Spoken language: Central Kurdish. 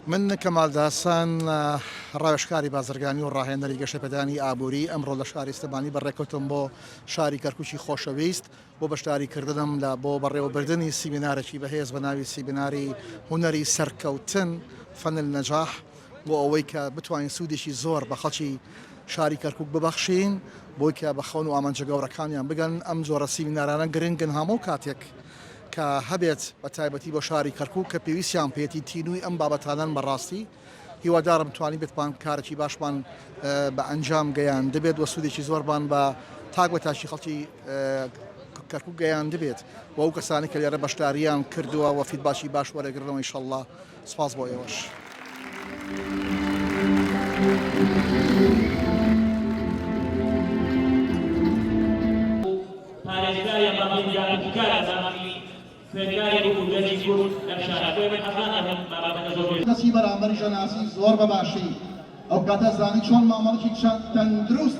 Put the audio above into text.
من کەمال داسان ڕاوێژکاری بازرگانی و ڕاهێنەری گەشەپێدانی ئابووری ئەمڕۆ لە شاری ستەبانی بەڕێکەوتم بۆ شاری کەرکووکی خۆشەویست بۆ بەشداریکردنم لە بۆ بەڕێوەبردننی سیمینارێکی بەهێز بە ناوی سیمیناری هونەری سەرکەوتن فەن النەجاح بۆ ئەوەی کە بتوانین سوودێکی زۆر بە خەڵکی شاری کەرکووک ببەخشین بۆی کە بە خەون و ئامانجە گەورەکانیان بگەن ئەم جۆرە سیمینارانە گرنگن هەموو کاتێک کە هەبێت بە تایبەتی بۆ شاری کەرکووک کە پێویستیان پێێتی تینووی ئەم بابەتانەن بەڕاستی هیوادارم توانی بتوان کارێکی باشمان بە ئەنجام گەیان دەبێت وە سوودێکی زۆربان بە تاک بە تاشی خەڵکی کەرکووک گەیان دەبێت و ئەو کەسانی کە لێرە بەشداریان کردووە و فیدباکی باش وەرەگرنەوە ئینشەڵڵا سپاس بۆ ئێوەش. کەسی بەرامبەری ژەناسی زۆر بەباشی ئەو کاتە زانی چۆن مامەڵکی تەندروست